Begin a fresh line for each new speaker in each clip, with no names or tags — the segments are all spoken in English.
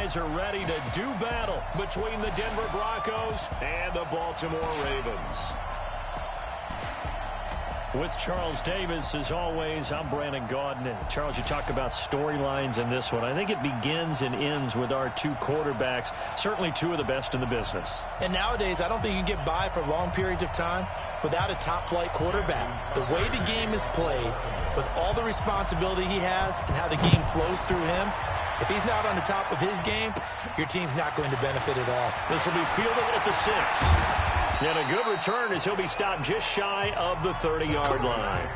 guys are ready to do battle between the Denver Broncos and the Baltimore Ravens. With Charles Davis, as always, I'm Brandon Gaudin. And Charles, you talk about storylines in this one. I think it begins and ends with our two quarterbacks, certainly two of the best in the business.
And nowadays, I don't think you can get by for long periods of time without a top-flight quarterback. The way the game is played, with all the responsibility he has and how the game flows through him, if he's not on the top of his game, your team's not going to benefit at all.
This will be fielded at the 6. And a good return as he'll be stopped just shy of the 30-yard line.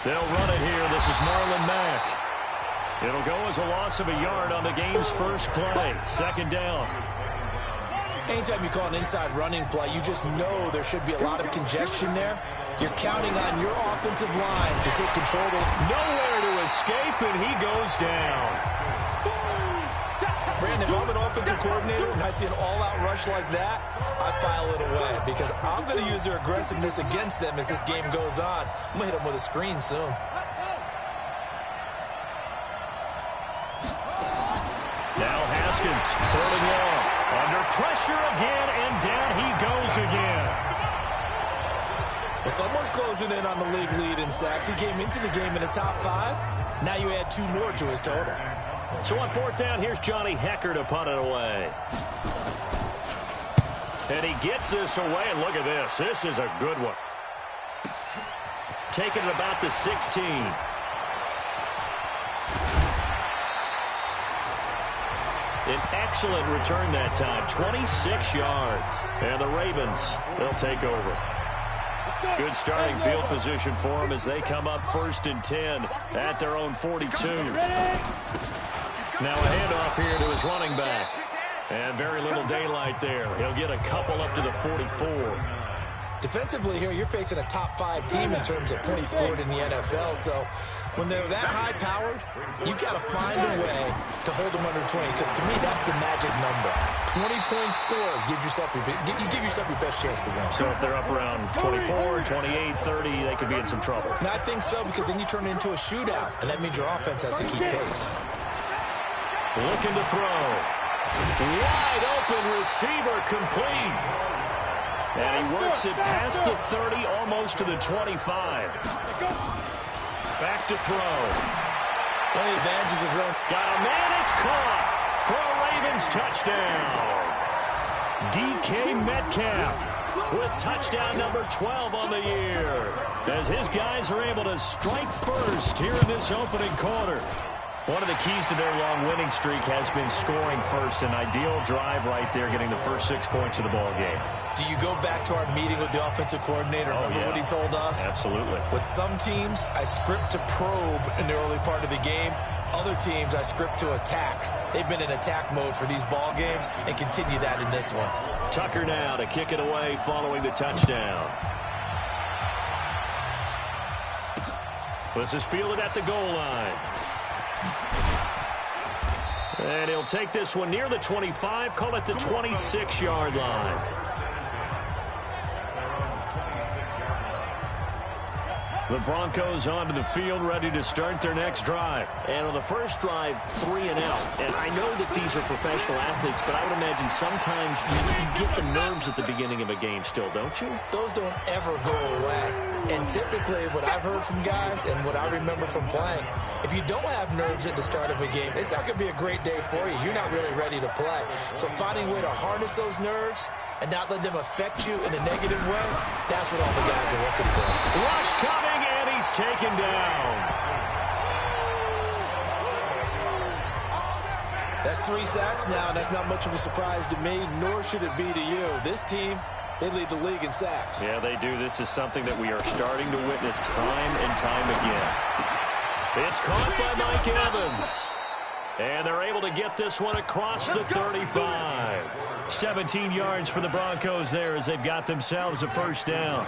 They'll run it here. This is Marlon Mack. It'll go as a loss of a yard on the game's first play. Second down.
Anytime you call an inside running play, you just know there should be a lot of congestion there. You're counting on your offensive line to take control of it.
Nowhere to escape, and he goes down.
Brandon, if I'm an offensive coordinator and I see an all-out rush like that, I file it away because I'm going to use their aggressiveness against them as this game goes on. I'm going to hit them with a screen soon.
Now Haskins, 3rd and long. Under pressure again, and down he goes again.
Well, someone's closing in on the league lead in sacks. He came into the game in the top 5. Now you add 2 more to his total.
So on 4th down, here's Johnny Hecker to punt it away. And he gets this away, and look at this. This is a good one. Taking it about the 16. An excellent return that time, 26 yards. And the Ravens, they'll take over. Good starting field position for them as they come up 1st and 10 at their own 42. Now a handoff here to his running back. And very little daylight there. He'll get a couple up to the 44.
Defensively here, you're facing a top 5 team in terms of points scored in the NFL. So when they're that high-powered, you've got to find a way to hold them under 20. Because to me, that's the magic number. 20-point score gives yourself you give yourself your best chance to win.
So if they're up around 24, 28, 30, they could be in some trouble.
And I think so, because then you turn it into a shootout, and that means your offense has to keep pace.
Looking to throw. Wide open receiver complete. And he works it past the 30, almost to the 25. Back to throw.
One of the advantages of zone.
Got a man, it's caught for a Ravens touchdown. DK Metcalf with touchdown number 12 on the year, as his guys are able to strike first here in this opening quarter. One of the keys to their long winning streak has been scoring first. An ideal drive right there, getting the first 6 points of the ball game.
Do you go back to our meeting with the offensive coordinator? Remember what he told us?
Absolutely.
With some teams, I script to probe in the early part of the game. Other teams, I script to attack. They've been in attack mode for these ball games and continue that in this one.
Tucker now to kick it away following the touchdown. This is fielded at the goal line. And he'll take this one near the 25, call it the 26-yard line. The Broncos onto the field, ready to start their next drive. And on the first drive, 3 and out. And I know that these are professional athletes, but I would imagine sometimes you get the nerves at the beginning of a game still, don't you?
Those don't ever go away. And typically, what I've heard from guys and what I remember from playing, if you don't have nerves at the start of a game, it's not going to be a great day for you. You're not really ready to play. So finding a way to harness those nerves and not let them affect you in a negative way, that's what all the guys are looking for.
Rush coming, and he's taken down.
That's 3 sacks now, and that's not much of a surprise to me, nor should it be to you. This team, they lead the league in sacks.
Yeah, they do. This is something that we are starting to witness time and time again. It's caught by Mike Evans. And they're able to get this one across the 35. 17 yards for the Broncos there as they've got themselves a first down.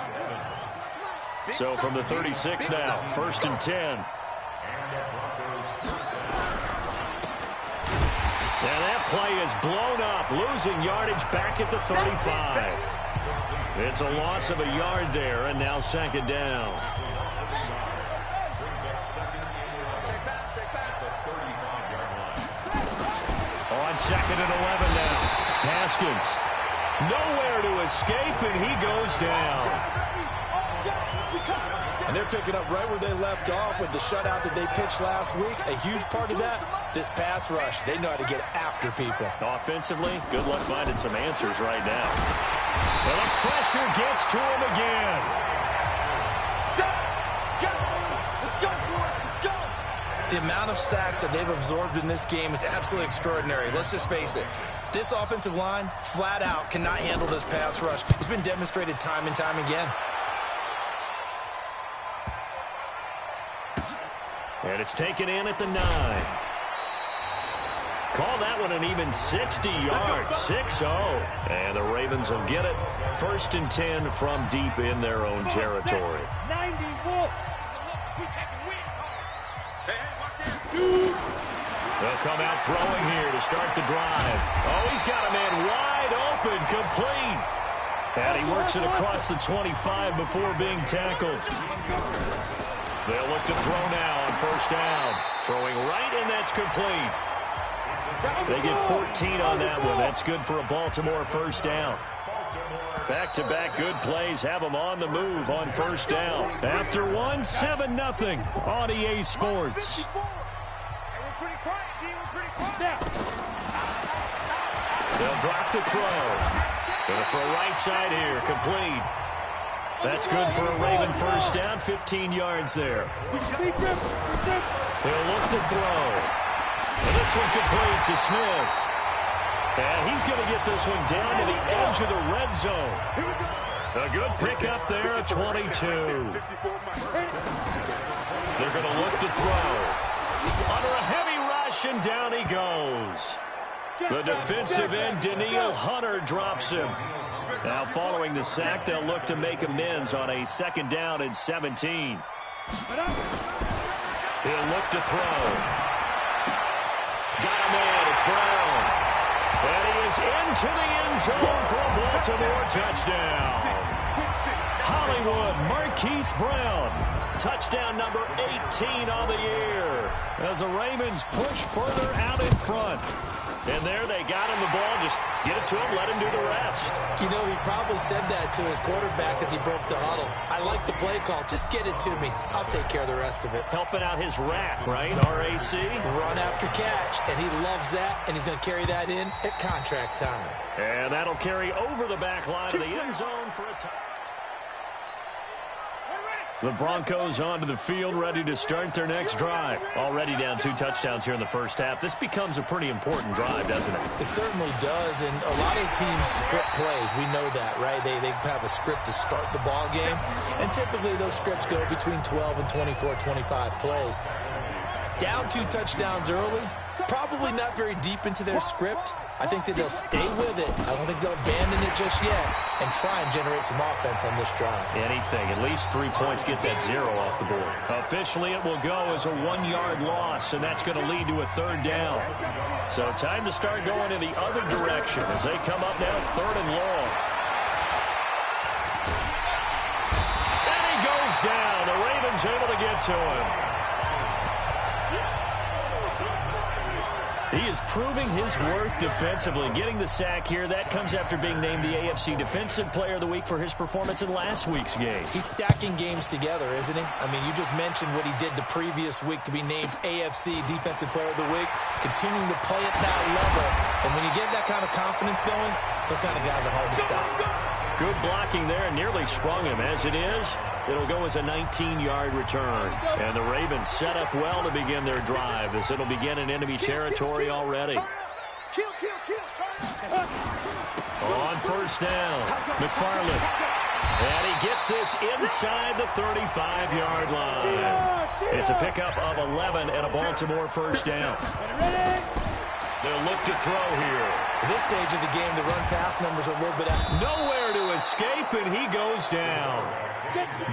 So from the 36 now, 1st and 10. And that play is blown up, losing yardage back at the 35. It's a loss of a yard there, and now second down. On second and 11 now. Haskins. Nowhere to escape, and he goes down.
And they're picking up right where they left off with the shutout that they pitched last week. A huge part of that, this pass rush. They know how to get after people.
Offensively, good luck finding some answers right now. Well, the pressure gets to him again.
The amount of sacks that they've absorbed in this game is absolutely extraordinary. Let's just face it. This offensive line, flat out, cannot handle this pass rush. It's been demonstrated time and time again.
And it's taken in at the 9. Call that one an even 60 yards, 6-0. And the Ravens will get it. 1st and 10 from deep in their own territory. They'll come out throwing here to start the drive. Oh, he's got a man wide open, complete. And he works it across the 25 before being tackled. They'll look to throw now on 1st down. Throwing right, and that's complete. They get 14 on that one. That's good for a Baltimore 1st down. Back-to-back good plays have them on the move on 1st down. After one, 7-0 on EA Sports. They'll drop the throw. Gonna throw right side here, complete. That's good for a Raven 1st down, 15 yards there. They'll look to throw. And this one complete to Smith. And he's going to get this one down to the edge of the red zone. A good pickup there at 22. They're going to look to throw. Under a heavy rush, and down he goes. The defensive end, Daniil Hunter, drops him. Now following the sack, they'll look to make amends on a 2nd down and 17. He'll look to throw. Got him in. It's Brown. And he is into the end zone for a Baltimore touchdown. Hollywood Marquise Brown. Touchdown number 18 on the year. As the Ravens push further out in front. And there they got him the ball. Just get it to him, let him do the rest.
You know, he probably said that to his quarterback as he broke the huddle. I like the play call. Just get it to me. I'll take care of the rest of it.
Helping out his rack, right? RAC.
Run after catch. And he loves that. And he's going to carry that in at contract time.
And that'll carry over the back line of the end zone for a touchdown. The Broncos onto the field, ready to start their next drive. Already down 2 touchdowns here in the 1st half. This becomes a pretty important drive, doesn't it?
It certainly does, and a lot of teams script plays. We know that, right? They have a script to start the ball game, and typically those scripts go between 12 and 24, 25 plays. Down 2 touchdowns early, probably not very deep into their script. I think that they'll stay with it. I don't think they'll abandon it just yet and try and generate some offense on this drive.
Anything. At least 3 points, get that 0 off the board. Officially, it will go as a 1-yard loss, and that's going to lead to a 3rd down. So time to start going in the other direction as they come up now 3rd and long. And he goes down. The Ravens able to get to him. He is proving his worth defensively. Getting the sack here, that comes after being named the AFC Defensive Player of the Week for his performance in last week's game.
He's stacking games together, isn't he? I mean, you just mentioned what he did the previous week to be named AFC Defensive Player of the Week, continuing to play at that level. And when you get that kind of confidence going, those kind of guys are hard to stop.
Good blocking there, nearly sprung him. As it is, it'll go as a 19-yard return. And the Ravens set up well to begin their drive as it'll begin in enemy territory already. On 1st down, McFarland. And he gets this inside the 35-yard line. It's a pickup of 11 and a Baltimore 1st down. They'll look to throw here.
At this stage of the game, the run-pass numbers are a little bit out.
Nowhere to escape, and he goes down.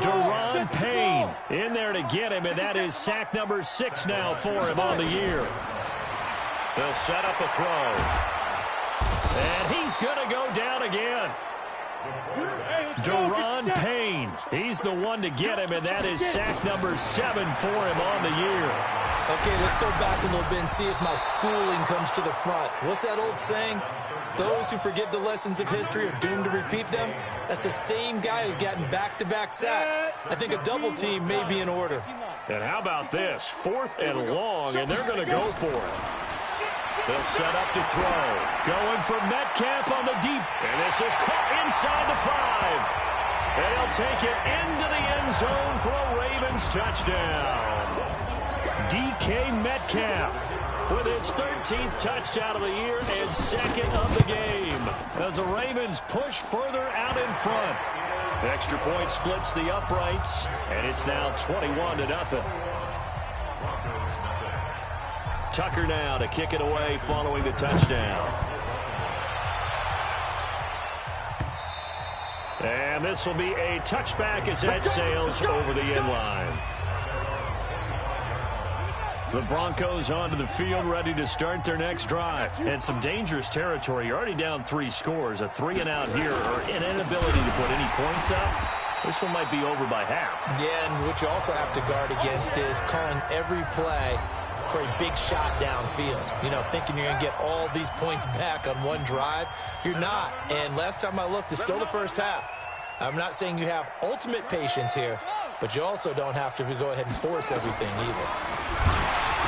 Deron Payne in there to get him, and that is sack number 6 now for him on the year. They'll set up a throw. And he's going to go down again. Deron Payne. He's the one to get him, and that is sack number 7 for him on the year.
Okay, let's go back a little bit and see if my schooling comes to the front. What's that old saying? Those who forget the lessons of history are doomed to repeat them. That's the same guy who's gotten back-to-back sacks. I think a double team may be in order.
And how about this? 4th and long, and they're going to go for it. They'll set up to throw. Going for Metcalf on the deep. And this is caught inside the 5. And he'll take it into the end zone for a Ravens touchdown. DK Metcalf with his 13th touchdown of the year and 2nd of the game. As the Ravens push further out in front. Extra point splits the uprights, and it's now 21-0. Tucker now to kick it away following the touchdown. And this will be a touchback as that sails over the end line. The Broncos onto the field ready to start their next drive. And some dangerous territory. You're already down 3 scores. A 3-and-out here or an inability to put any points up. This one might be over by half. Yeah, and what you also have to guard against is calling every play for a big shot downfield. You know, thinking you're going to get all these points back on one drive. You're not. And last time I looked, it's still the first half. I'm not saying you have ultimate patience here, but you also don't have to go ahead and force everything either.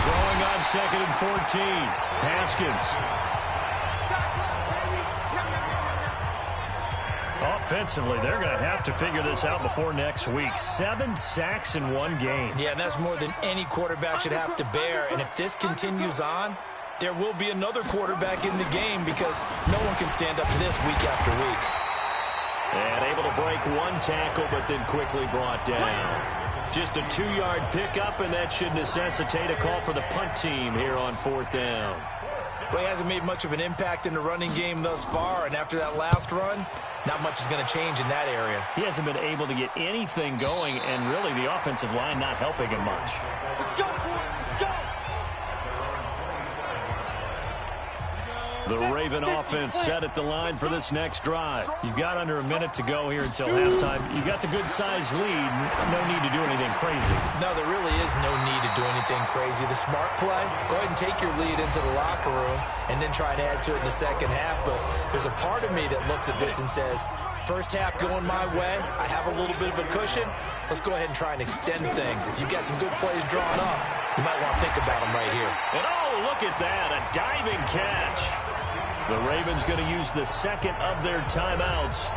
Throwing on 2nd and 14. Haskins. Offensively, they're going to have to figure this out before next week. 7 sacks in one game. Yeah, and that's more than any quarterback should have to bear. And if this continues on, there will be another quarterback in the game because no one can stand up to this week after week. And able to break one tackle, but then quickly brought down. Just a 2-yard pickup, and that should necessitate a call for the punt team here on 4th down. Well, he hasn't made much of an impact in the running game thus far, and after that last run, not much is going to change in that area. He hasn't been able to get anything going, and really the offensive line not helping him much. Let's go, let's go. The Raven offense set at the line for this next drive. You've got under a minute to go here until halftime. You've got the good-sized lead. No need to do anything crazy. No, there really is no need to do anything crazy. The smart play, go ahead and take your lead into the locker room and then try to add to it in the second half. But there's a part of me that looks at this and says, first half going my way, I have a little bit of a cushion. Let's go ahead and try and extend things. If you've got some good plays drawn up, you might want to think about them right here. And oh, look at that, a diving catch. The Ravens going to use the 2nd of their timeouts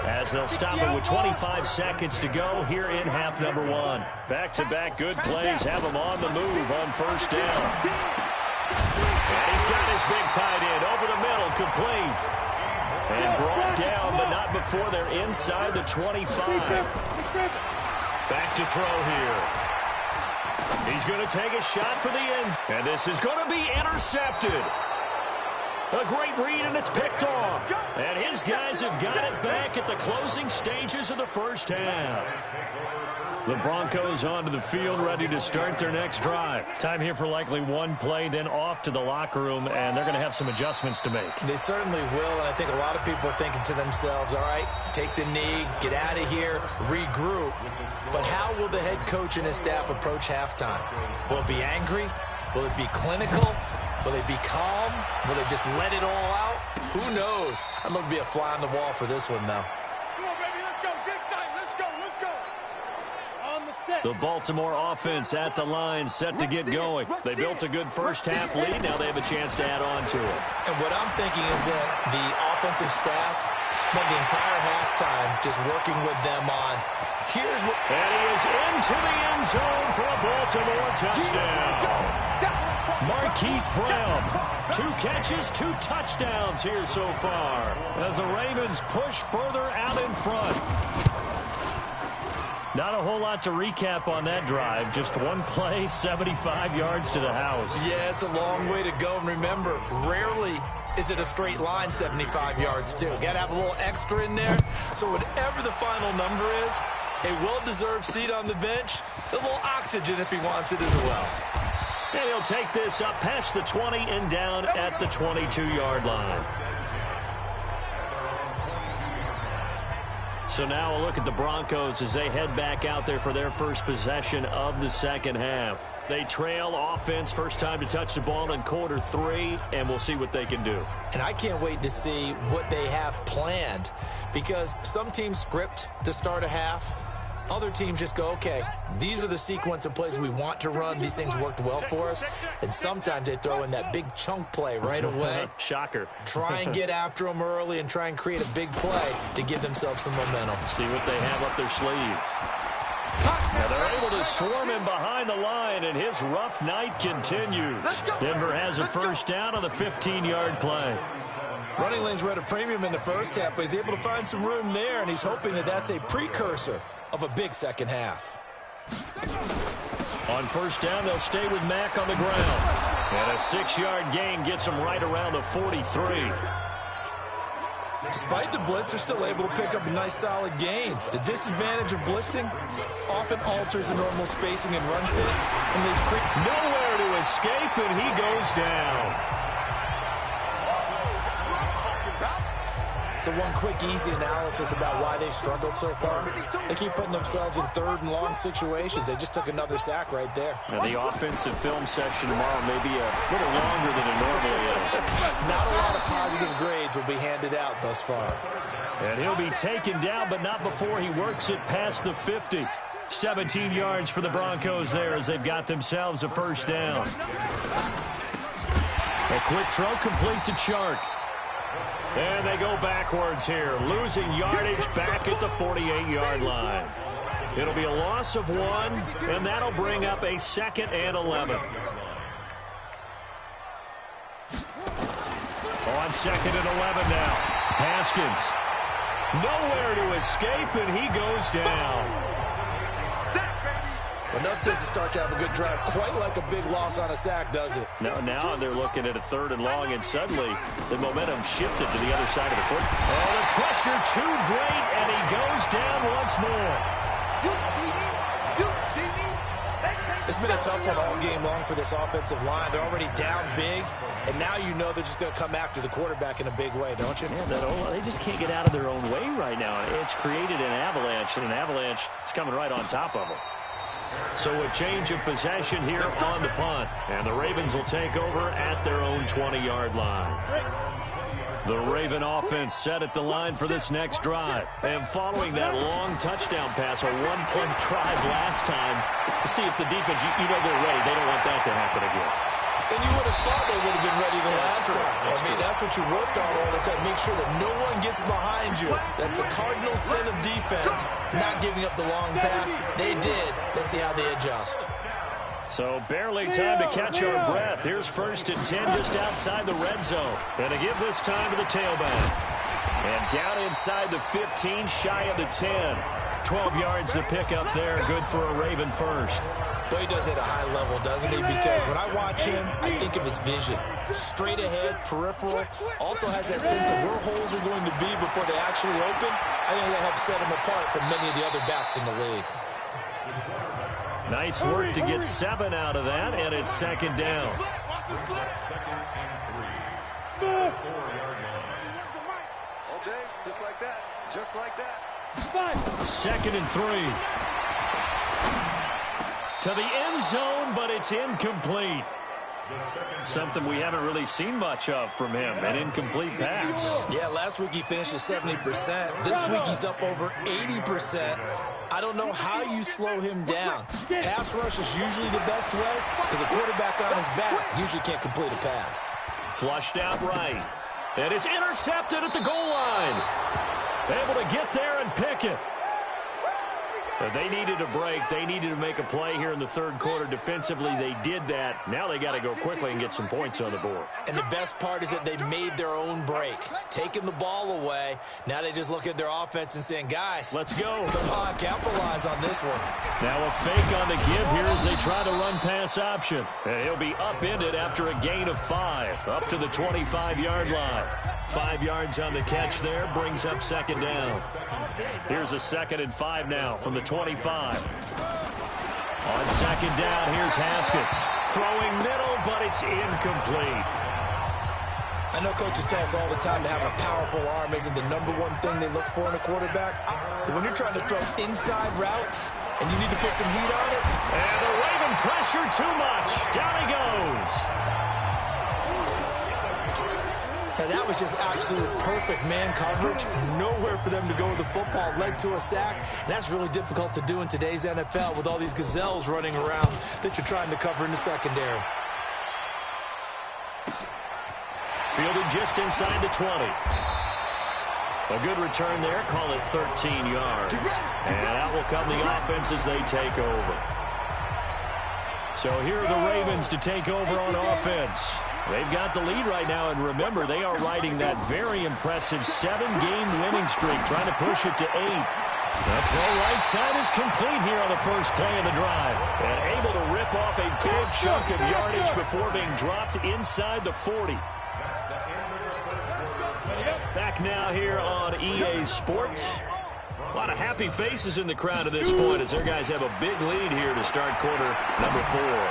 as they'll stop it with 25 seconds to go here in half number 1. Back-to-back good plays have them on the move on 1st down. And he's got his big tight end over the middle, complete. And brought down, but not before they're inside the 25. Back to throw here. He's going to take a shot for the end. And this is going to be intercepted. A great read, and it's picked off. And his guys have got it back at the closing stages of the first half. The Broncos onto the field, ready to start their next drive. Time here for likely one play, then off to the locker room, and they're going to have some adjustments to make. They certainly will, and I think a lot of people are thinking to themselves, all right, take the knee, get out of here, regroup. But how will the head coach and his staff approach halftime? Will it be angry? Will it be clinical? Will they be calm? Will they just let it all out? Who knows? I'd love to be a fly on the wall for this one, though.
Come on, baby, let's go. Big time. Let's go. Let's go. On the set.
The Baltimore offense at the line, set to get going. They built a good first half lead. Now they have a chance to add on to it.
And what I'm thinking is that the offensive staff spent the entire halftime just working with them on here's what.
And he is into the end zone for a Baltimore touchdown. Marquise Brown, 2 catches, 2 touchdowns here so far as the Ravens push further out in front. Not a whole lot to recap on that drive. Just one play, 75 yards to the house.
Yeah, it's a long way to go. And remember, rarely is it a straight line 75 yards, too. Got to have a little extra in there. So whatever the final number is, a well-deserved seat on the bench, a little oxygen if he wants it as well.
And he'll take this up past the 20 and down at the 22-yard line. So now a look at the Broncos as they head back out there for their first possession of the second half. They trail offense, first time to touch the ball in quarter 3, and we'll see what they can do.
And I can't wait to see what they have planned, because some teams script to start a half. Other teams just go, okay, these are the sequence of plays we want to run. These things worked well for us. And sometimes they throw in that big chunk play right away.
Shocker.
Try and get after them early and try and create a big play to give themselves some momentum.
See what they have up their sleeve. Now they're able to swarm him behind the line, and his rough night continues. Denver has a first down on the 15-yard play.
Running lanes were at a premium in the first half, but he's able to find some room there, and he's hoping that that's a precursor of a big second half.
On first down, they'll stay with Mack on the ground. And a 6-yard gain gets him right around the 43.
Despite the blitz, they're still able to pick up a nice solid gain. The disadvantage of blitzing often alters the normal spacing and run fits and leaves
nowhere to escape, and he goes down.
So one quick, easy analysis about why they've struggled so far. They keep putting themselves in third and long situations. They just took another sack right there.
Now the offensive film session tomorrow may be a little longer than it normally is.
Not a lot of positive grades will be handed out thus far.
And he'll be taken down, but not before he works it past the 50. 17 yards for the Broncos there as they've got themselves a first down. A quick throw complete to Chark. And they go backwards here, losing yardage back at the 48-yard line. It'll be a loss of 1, and that'll bring up a 2nd and 11. On 2nd and 11 now. Haskins. Nowhere to escape, and he goes down.
Enough to start to have a good drive, quite like a big loss on a sack, does it?
Now they're looking at a 3rd and long, and suddenly the momentum shifted to the other side of the foot. Oh, the pressure too great, and he goes down once more.
It's been a tough one all game long for this offensive line. They're already down big, and now you know they're just going to come after the quarterback in a big way, don't you?
Yeah, they just can't get out of their own way right now. It's created an avalanche, and an avalanche is coming right on top of them. So a change of possession here on the punt. And the Ravens will take over at their own 20-yard line. The Raven offense set at the line for this next drive. And following that long touchdown pass, a one-play drive last time, to see if the defense, you know they're ready. They don't want that to happen again.
And you would have thought they would have been ready the last time. That's what you work on all the time. Make sure that no one gets behind you. That's the cardinal sin of defense, not giving up the long pass. They did. Let's see how they adjust.
So barely time to catch our breath. Here's 1st and 10 just outside the red zone. And to give this time to the tailback. And down inside the 15, shy of the 10. 12 yards to pick up there. Good for a Raven first.
But he does it at a high level, doesn't he? Because when I watch him, I think of his vision. Straight ahead, peripheral. Also has that sense of where holes are going to be before they actually open. I think that helps set him apart from many of the other backs in the league.
Nice work to get 7 out of that, and it's 2nd down.
Okay, just like that. Just like that.
2nd and 3. To the end zone, but it's incomplete. Something we haven't really seen much of from him, an incomplete pass.
Yeah, last week he finished at 70%. This week he's up over 80%. I don't know how you slow him down. Pass rush is usually the best way because a quarterback on his back usually can't complete a pass.
Flushed out right. And it's intercepted at the goal line. Able to get there and pick it. But they needed a break. They needed to make a play here in the 3rd quarter defensively. They did that. Now they got to go quickly and get some points on the board.
And the best part is that they made their own break. Taking the ball away. Now they just look at their offense and saying, guys,
let's go.
Come on, capitalize on this one.
Now a fake on the give here as they try to run pass option. And he'll be upended after a gain of 5. Up to the 25-yard line. 5 yards on the catch there. Brings up 2nd down. Here's a 2nd and 5 now from the 25. On 2nd down, here's Haskins. Throwing middle, but it's incomplete.
I know coaches tell us all the time that having a powerful arm isn't the #1 thing they look for in a quarterback. But when you're trying to throw inside routes and you need to put some heat on it.
And the Raven pressure too much. Down he goes.
Now that was just absolute perfect man coverage. Nowhere for them to go with the football. Led to a sack. And that's really difficult to do in today's NFL with all these gazelles running around that you're trying to cover in the secondary.
Fielded just inside the 20. A good return there. Call it 13 yards. And out will come the offense as they take over. So here are the Ravens to take over on offense. They've got the lead right now, and remember, they are riding that very impressive 7-game winning streak, trying to push it to 8. That throw right side is complete here on the first play of the drive. And able to rip off a big chunk of yardage before being dropped inside the 40. Back now here on EA Sports. A lot of happy faces in the crowd at this point as their guys have a big lead here to start quarter number 4.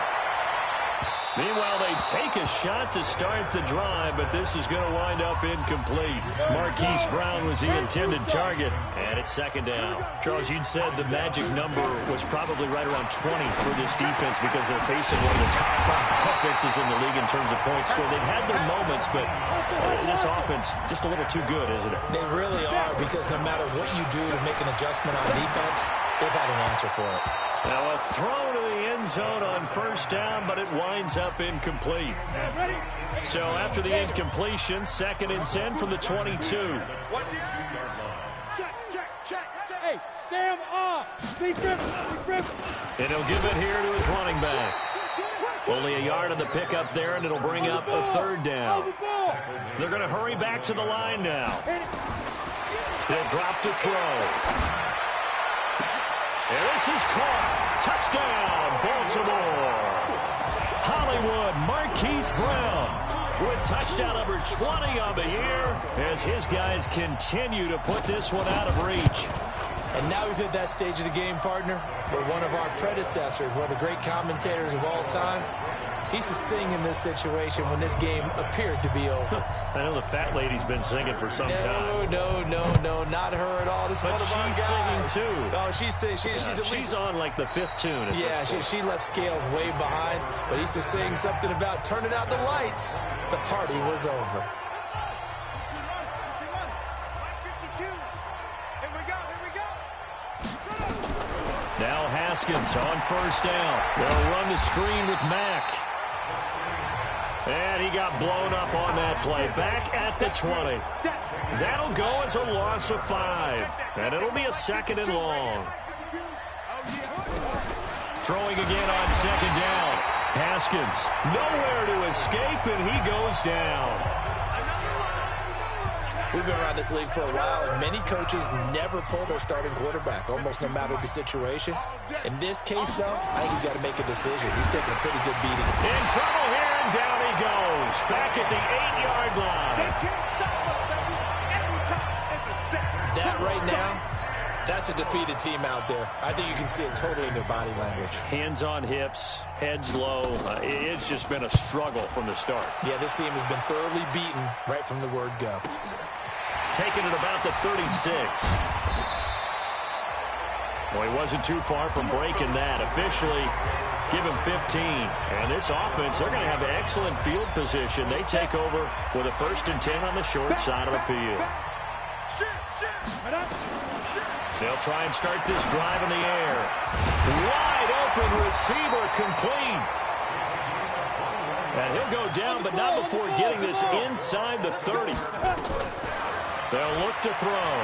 Meanwhile, they take a shot to start the drive, but this is going to wind up incomplete. Marquise Brown was the intended target, and it's second down.
Charles, you'd said the magic number was probably right around 20 for this defense because they're facing one of the top 5 offenses in the league in terms of points scored. They've had their moments, but this offense just a little too good, isn't it?
They really are, because no matter what you do to make an adjustment on defense, they've had an answer for it.
Now a throw to the end zone on first down, but it winds up incomplete. So after the incompletion, 2nd and 10 from the 22.
Check. Hey, Sam off. Be driven.
And he'll give it here to his running back. Only a yard on the pickup there, and it'll bring up a 3rd down. They're going to hurry back to the line now. He'll drop to throw. And this is caught. Touchdown, Baltimore. Hollywood Marquise Brown with touchdown number 20 on the year as his guys continue to put this one out of reach.
And now we've hit that stage of the game, partner, where one of our predecessors, one of the great commentators of all time, he used to sing in this situation when this game appeared to be over.
I know the fat lady's been singing for some time.
No, not her at all. This
but
one of our
she's
guys.
singing too.
Oh, she's singing. She's
on like the 5th tune.
Yeah, she left Scales way behind, but he used to sing something about turning out the lights. The party was over.
Now Haskins on first down. They'll run the screen with Mack. And he got blown up on that play. Back at the 20. That'll go as a loss of 5. And it'll be a 2nd and long. Throwing again on 2nd down. Haskins nowhere to escape, and he goes down.
We've been around this league for a while, and many coaches never pull their starting quarterback, almost no matter the situation. In this case, though, I think he's got to make a decision. He's taking a pretty good beating.
In trouble here, and down he goes. Back at the 8-yard line.
That right now, that's a defeated team out there. I think you can see it totally in their body language.
Hands on hips, heads low. It's just been a struggle from the start.
Yeah, this team has been thoroughly beaten right from the word go.
Taking it about the 36. Well, he wasn't too far from breaking that. Officially, give him 15. And this offense, they're going to have excellent field position. They take over with a 1st and 10 on the short side of the field. They'll try and start this drive in the air. Wide open receiver complete. And he'll go down, but not before getting this inside the 30. They'll look to throw.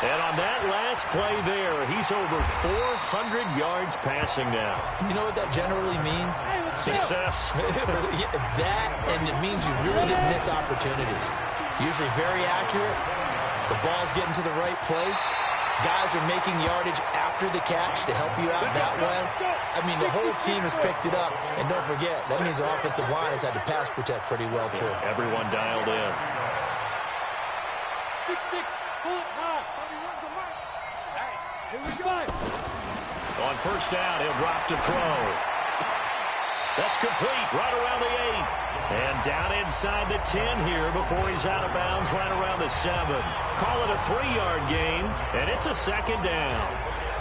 And on that last play there, he's over 400 yards passing now.
You know what that generally means?
Success.
That, and it means you really didn't miss opportunities. Usually very accurate. The ball's getting to the right place. Guys are making yardage after the catch to help you out that way. I mean, the whole team has picked it up. And don't forget, that means the offensive line has had to pass protect pretty well, too.
Everyone dialed in. On first down, he'll drop to throw. That's complete right around the 8. And down inside the 10 here before he's out of bounds right around the 7. Call it a 3-yard gain, and it's a second down.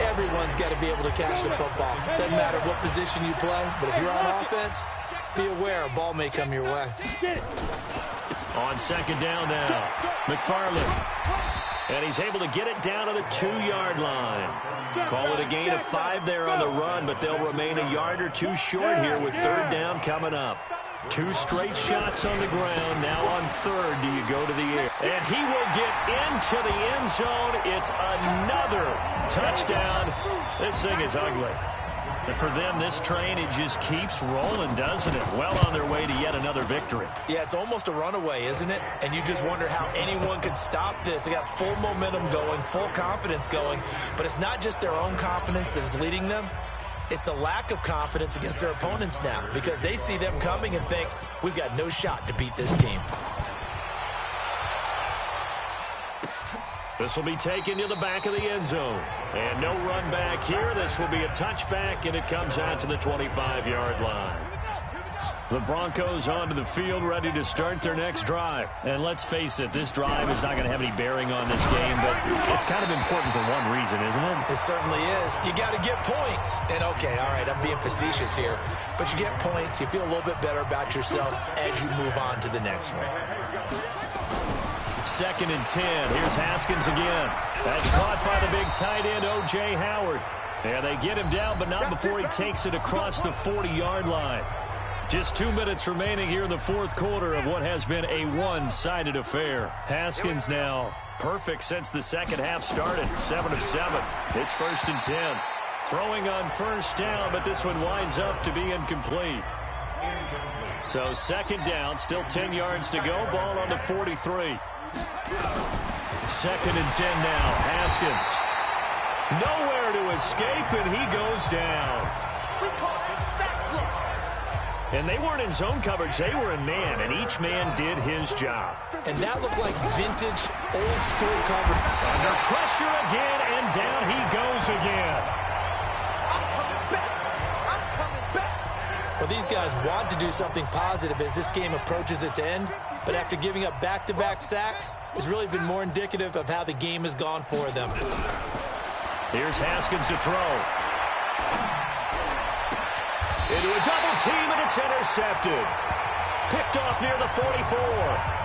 Everyone's got to be able to catch the football. Doesn't matter what position you play, but if you're on offense, be aware a ball may come your way.
On second down now, McFarland. And he's able to get it down to the 2-yard line. Call it a gain of 5 there on the run, but they'll remain a yard or 2 short here with third down coming up. 2 straight shots on the ground. Now on third, do you go to the air? And he will get into the end zone. It's another touchdown. This thing is ugly. And for them, this train, it just keeps rolling, doesn't it? Well on their way to yet another victory.
Yeah, it's almost a runaway, isn't it? And you just wonder how anyone could stop this. They got full momentum going, full confidence going. But it's not just their own confidence that's leading them. It's the lack of confidence against their opponents now because they see them coming and think, we've got no shot to beat this team.
This will be taken to the back of the end zone. And no run back here. This will be a touchback, and it comes out to the 25-yard line. The Broncos onto the field, ready to start their next drive. And let's face it, this drive is not going to have any bearing on this game, but it's kind of important for one reason, isn't it?
It certainly is. You got to get points. And, okay, all right, I'm being facetious here. But you get points, you feel a little bit better about yourself as you move on to the next one.
2nd and 10. Here's Haskins again. That's caught by the big tight end, O.J. Howard. And they get him down, but not before he takes it across the 40-yard line. Just 2 minutes remaining here in the fourth quarter of what has been a one-sided affair. Haskins now perfect since the second half started. 7 of 7. It's 1st and 10. Throwing on first down, but this one winds up to be incomplete. So second down, still 10 yards to go. Ball on the 43. 2nd and 10 now. Haskins. Nowhere to escape, and he goes down. And they weren't in zone coverage. They were in man, and each man did his job.
And that looked like vintage, old-school coverage.
Under pressure again, and down he goes again.
Well, these guys want to do something positive as this game approaches its end, but after giving up back-to-back sacks, it's really been more indicative of how the game has gone for them.
Here's Haskins to throw. Into a double team, and it's intercepted. Picked off near the 44.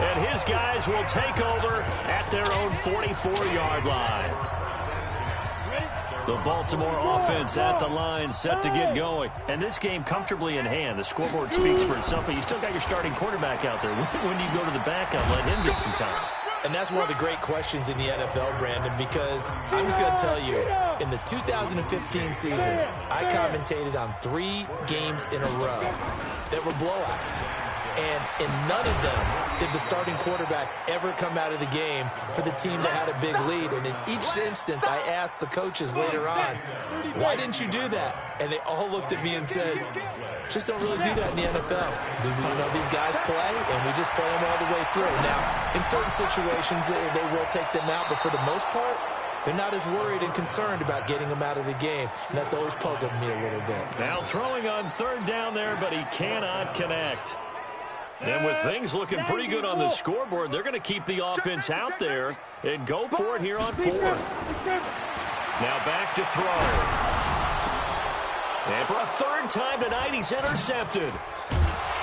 And his guys will take over at their own 44-yard line. The Baltimore offense at the line, set to get going. And this game comfortably in hand. The scoreboard speaks for itself, but you still got your starting quarterback out there. When do you go to the backup, let him get some time?
And that's one of the great questions in the NFL, Brandon, because I'm just going to tell you, in the 2015 season, I commentated on 3 games in a row that were blowouts. And in none of them did the starting quarterback ever come out of the game for the team that had a big lead. And in each instance, I asked the coaches later on, why didn't you do that? And they all looked at me and said, just don't really do that in the NFL. These guys play, and we just play them all the way through. Now, in certain situations, they will take them out, but for the most part, they're not as worried and concerned about getting them out of the game, and that's always puzzled me a little bit.
Now throwing on third down there, but he cannot connect. And with things looking pretty good on the scoreboard, they're going to keep the offense out there and go for it here on fourth. Now back to throw. And for a third time tonight, he's intercepted.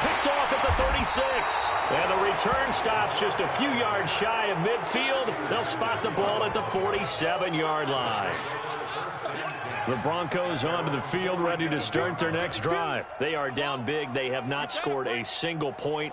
Picked off at the 36. And the return stops just a few yards shy of midfield. They'll spot the ball at the 47-yard line. The Broncos onto the field, ready to start their next drive. They are down big. They have not scored a single point.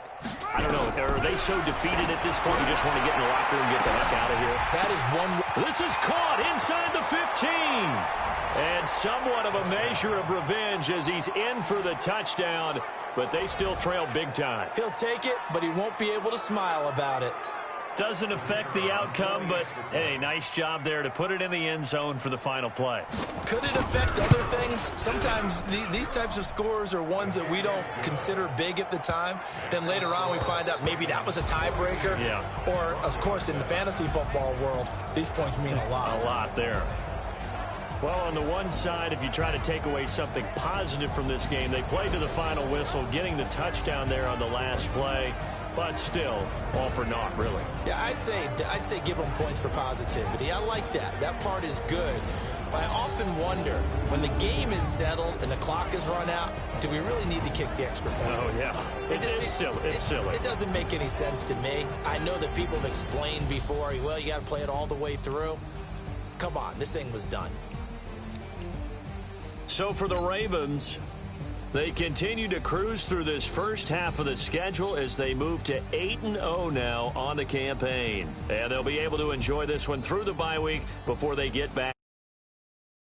I don't know. Are they so defeated at this point you just want to get in the locker room and get the heck out of here?
That is one.
This is caught inside the 15. And somewhat of a measure of revenge as he's in for the touchdown, but they still trail big time.
He'll take it, but he won't be able to smile about it.
Doesn't affect the outcome, but, hey, nice job there to put it in the end zone for the final play.
Could it affect other things? Sometimes these types of scores are ones that we don't consider big at the time. Then later on we find out maybe that was a tiebreaker.
Yeah.
Or, of course, in the fantasy football world, these points mean a lot.
A lot there. Well, on the one side, if you try to take away something positive from this game, they played to the final whistle, getting the touchdown there on the last play, but still, all for naught, really.
Yeah, I'd say give them points for positivity. I like that. That part is good. But I often wonder, when the game is settled and the clock is run out, do we really need to kick the extra point?
Oh, yeah. It's silly. It's silly.
It doesn't make any sense to me. I know that people have explained before, well, you got to play it all the way through. Come on, this thing was done.
So for the Ravens, they continue to cruise through this first half of the schedule as they move to 8-0 now on the campaign. And they'll be able to enjoy this one through the bye week before they get back.